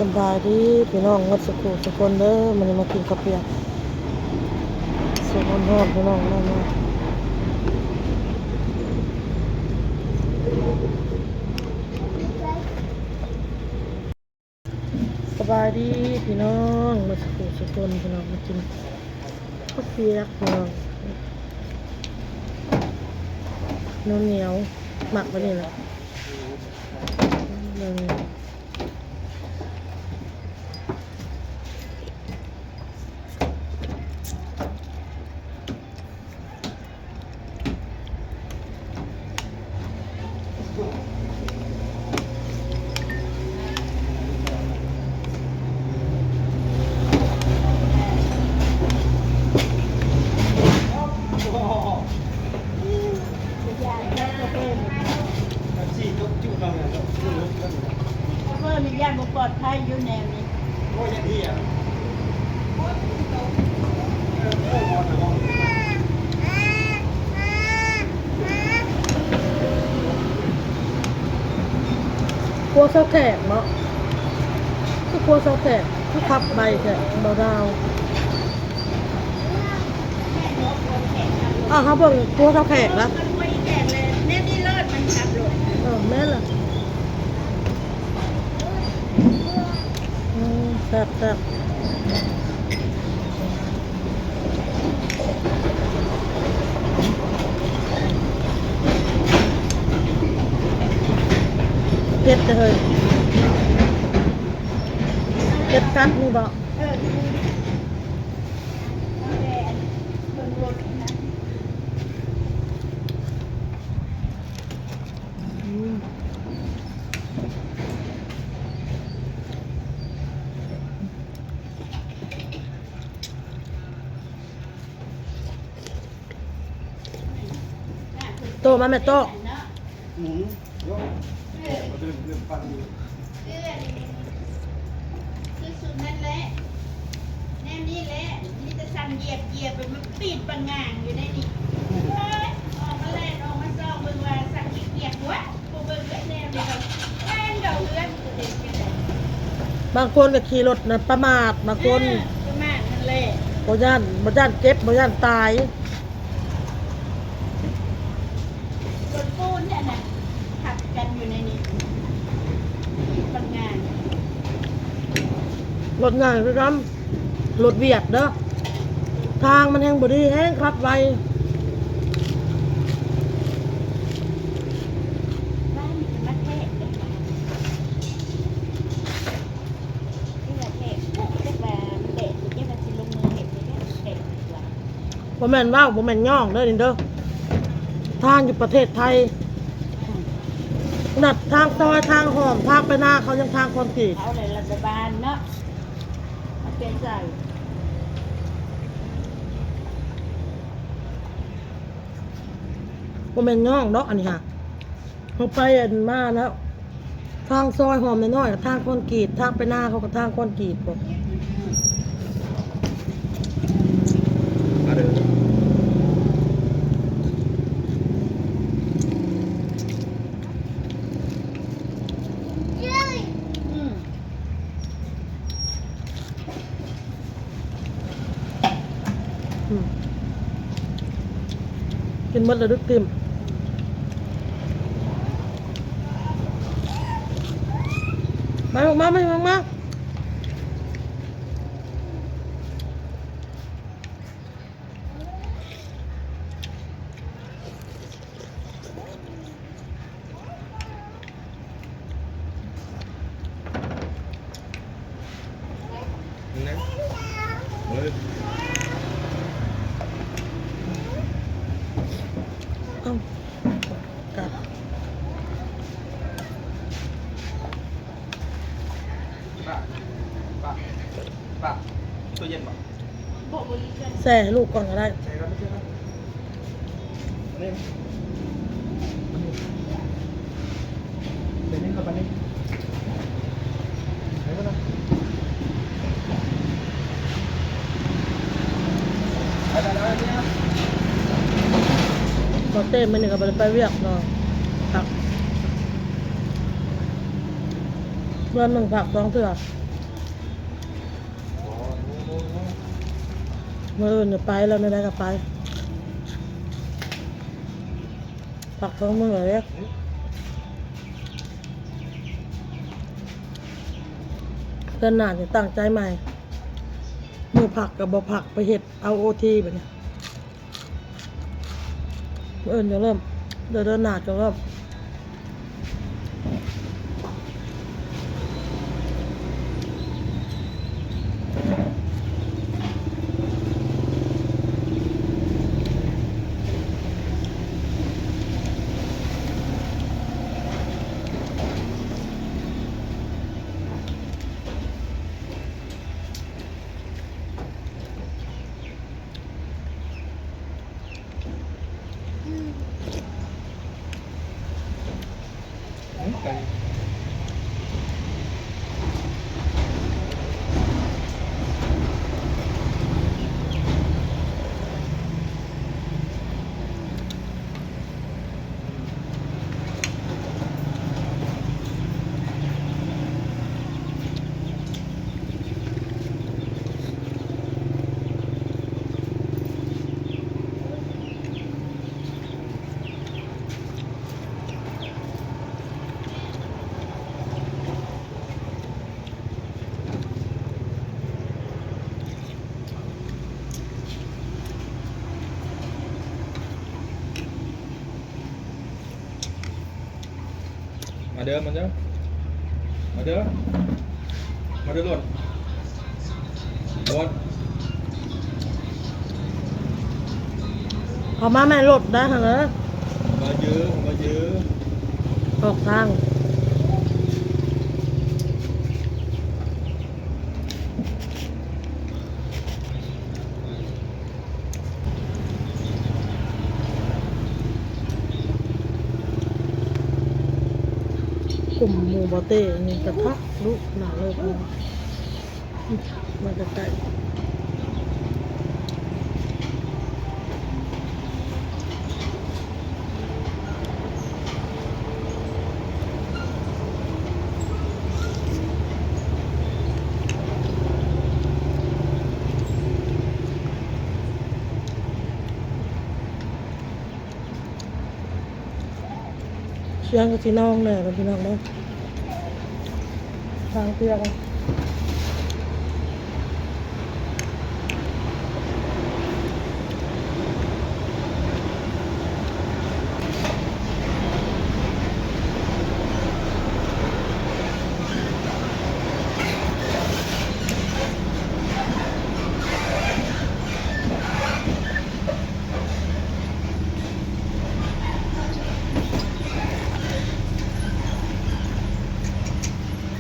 สบายดีพี่น้องวัดสุขุสุคนเด้อมันมากินข้าวเปียกสุขอนทอดพี่น้องมาสบายดีพี่น้องวัดสุขุสุคนพี่น้องมากินข้าวเปียกพี่น้องเหนียวหมักไว้นี่แหละเพื่อมีญาติบุปผาอยู่แนวนี้ครัวเสาแขกเนาะคือครัวเสาแขกคือขับใบแขกเบาดาวเขาบอกครัวเสาแขกนะมันไม่แก่เลยเนี่ยนี่เลิศมันขับรถแม่ล่ะแซ่บเผ็ดเลยเผ็ดกัดนี่บอกโตมาแม่โตคือสุดนั่นแหละแน่นี่แหละนี่จะสั่งเหยียบไปมันปีดปังงางอยู่ในนี้ออกมาแล่นออกมาซองเบิ่งว่าสั่งเหยียบวะกูเบิ่งแน่เลยแม่นเก่าเลือนบางคนก็ขี่รถนะประมาทบางคนประมาทนั่นแหละบ่ย่านเจ็บบ่ย่านตายรถปูนเนี่ยนะขับกันอยู่ในนี้ปังงางรถง่ายคือกันรถเวียดเด้อทางมันแห้งบ่ดีแห้งครับไวบ้านมันมาเทะเลยที่มาเทะเรียกว่ามันเด็ดเรียกว่าสิลงมือเห็ดเลยเนี่ยเด็ดดีกว่าบ่แม่นว่าวบ่แม่นย่องเด้อนี่เด้อทางอยู่ประเทศไทยนัดทางซอยทางหอมทางไปหน้าเขายังทางคอนกรีตเอาเลยรัฐบาลเนาะมาเป็นใจบ่แม่นย่องดอกอันนี้ค่ะเขาไปมาแล้วทางซอยหอมน้อยๆกับทางคอนกรีตทางไปหน้าเขากับทางคอนกรีตบ่กินหมดเลยดึกติมมาออกมาเอากัดป้าตัวเย็นป่ะแส่ให้ลูกก่อนก็ได้ใช่ครับไม่ใช่ครับนี่เดี๋ยวนี้เข้าไปนี่ไหนก็ได้เราเต้มันนี่ก็ไปเวียกเนาะผักเดือนหนึ่งผัก2 เทื่อ มื่ออื่นจะไปแล้วไม่ได้ก็ไปผักท้องมือเลยเพื่อนหนาจะตั้งใจใหม่มือผักกับบ่ผักไปเห็ดเอาโอทีแบบนี้มื่ออื่นจะเริ่มเดินหนาจะเริ่มไก่ มาเด้อมาเด้อมาเด้อมาเด้อรถรถ เอามาแม่รถได้เหรอ มาเยอะมาเยอะ ออกทางกลุ่มหมู่บอเต้นี่กระทะลุกหนาเลยมันจะไก่เชียงกับพี่น้องเลยกับพี่น้องเนาะทางเตียง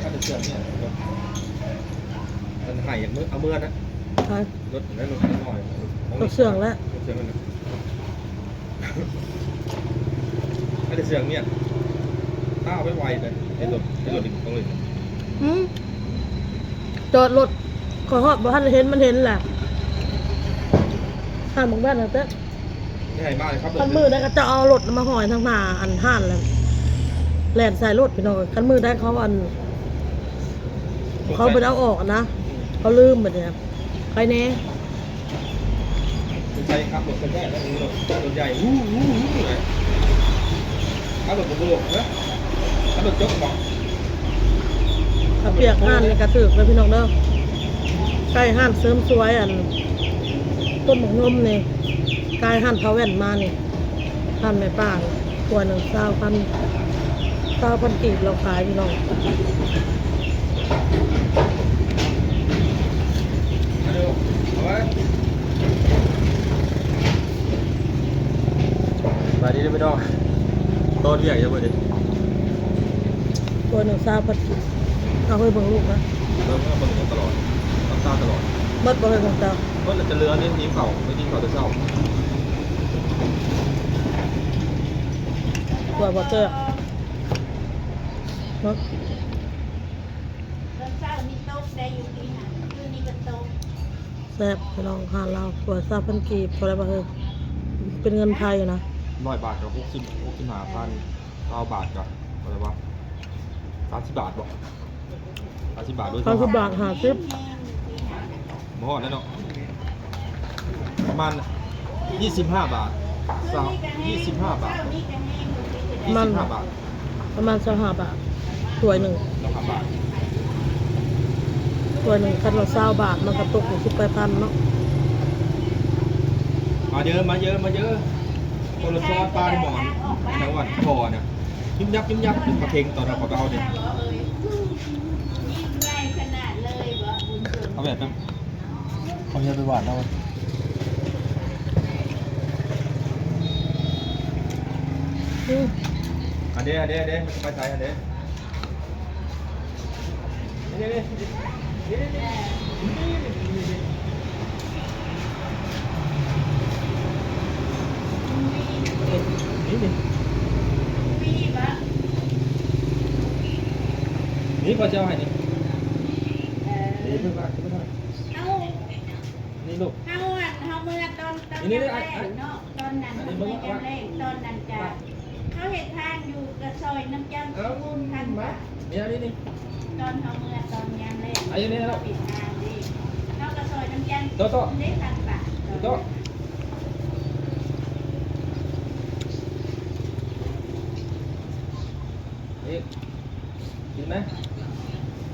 ถ้าจะเชื่อเนี่ยมันหายอย่างเมื่อเอาเมื่อนะ ไป รถได้รถหน่อย รถเสื่องแล้ว รถเสื่องนะถ้าจะเสื่องเนี่ยถ้าเอาไปไวเลยในรถอีกตรงเลย จอดรถขอฮอดบ่ทันเห็นมันเห็นแหละห้านบางบ้านนะเต้ นี่ให้มากเลยครับ คันมือได้ก็จะเอารถมาหอยทางหน้าอันห้านแล้วแล่นใส่รถพี่น้องคันมือได้เขาอันเขาไปเอาออกนะเขาลืมแบบนี้ใครเน่ ใช่ครับรถกันแน่แล้วรถใหญ่เลยขับรถบุรุษนะขับรถจกบอก ถ้าเปียกห้านนี่กระถือเลยพี่น้องเด้อใกล้ห้านเสริมสวยอันต้นหมกนมนี่ใกล้ห้านเทาแว่นมานี่ห้านแม่ป้านี่ตัวหนึ่ง9,000กีบเราขายพี่น้อง มาดูเอาไว้มาดีได้ไหมน้องต้นใหญ่ยังไงดิ ตัวหนึ่ง9,000กีบเอาไปเบิ่งลูกนะ เริ่มเบิ่งตลอดตามตลอด เบิดบ่ให้ของเจ้า ก็จะเรือนี่ทีมเก่าไม่ทีมเก่าจะเศร้า ตัวบ่เตอร์เนาะ ตอนเช้ามีโต๊ะได้อยู่ที่หันคืนนี้ก็โต๊ะ แซ่บพี่น้องหาเราตัว9,000กีบพอได้บ่เฮ้ยเป็นเงินไทยนะ 100 บาทกับ65,000 9 บาทกับอะไรวะ30 บาทบอก30 บาทด้วย 30 บาท50 หม้อนั่นเนาะ ประมาณ25 บาท25 บาท มัน 25 บาท ประมาณ25 บาทถ้วยหนึ่ง 25 บาท ถ้วยหนึ่งคันละ20 บาทมันก็ตกอยู่18,000เนาะ มาเยอะคนละซอสปลาที่หมอนจังหวัดคอเนี่ยยิ้มยับมาเค็งตอนเราเอาเนี่ย ยิ่งใหญ่ขนาดเลยบ่บุญส่วน เอาแบบนั้นเอาเยอะไปหวานเอา อืม อันเด้มันไปใส่อันเด้นี่ มีบ่ นี่พอเจ้าให้นี่ เอ นี่ อ เพิ่งมาเพิ่งมา เอา นี่ลูก เฮาอ่ะเฮาเมื่อตอนแรกเนาะตอนนั้นเมื่อแรกตอนนั้นจะเขาเฮ็ดทางอยู่กระซอยน้ำจันทร์บุญทันบ่ นี่ ตอนเฮาเมื่อตอนยามแรก อันนี้แล้ว ปิดทางดิเฮากระซอยน้ำจันทร์ โต๊ะ ได้ทันบาท โต๊ะนี่กินไหม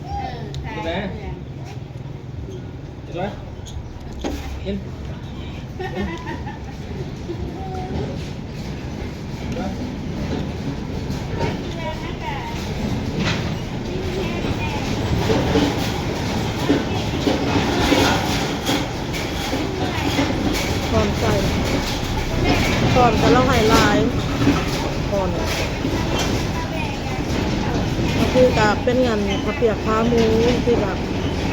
เออขาย กินไหมกินก่อนใส่ก่อนก็เราให้ลายก่อนก็คือกับเป็นงานข้าวเปียกขาหมูที่แบบ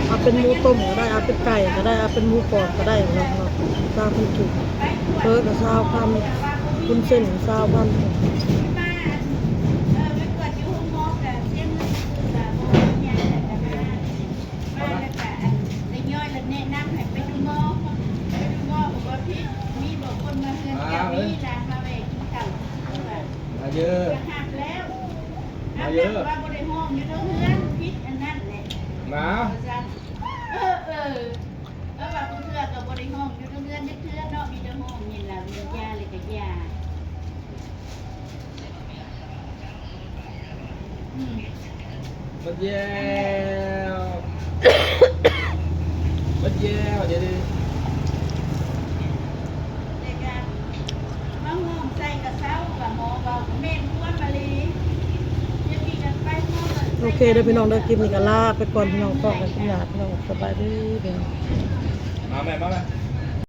เอาเป็นหมูต้มก็ได้เอาเป็นไก่ก็ได้เอาเป็นหมูกรอบก็ได้เนาะตามคนกินเพิ่กับซาวพันคุณเส้นซาวพัน มาเยอะ มาเยอะว่าบริห้องอยู่ตรงเรือนพิษอันนั้นแหละ มา แล้วว่าผู้เทื่อกับบริห้องอยู่ตรงเรือนนึกเทื่อเนาะมีแต่ห้องนี่ล่ะมียาเลยกับยามันแย่มันแย่เดี๋ยวดิ ในการมะม่วงใส่กระเซ้ากับหมอเบาเม่นม้วนมะลีจะมีกันไปหมด โอเคเดี๋ยวพี่น้องได้คลิปนี้ก็ลาไปก่อนพี่น้องก็กันขนาดพี่น้องสบายดีเด้อ มาแม่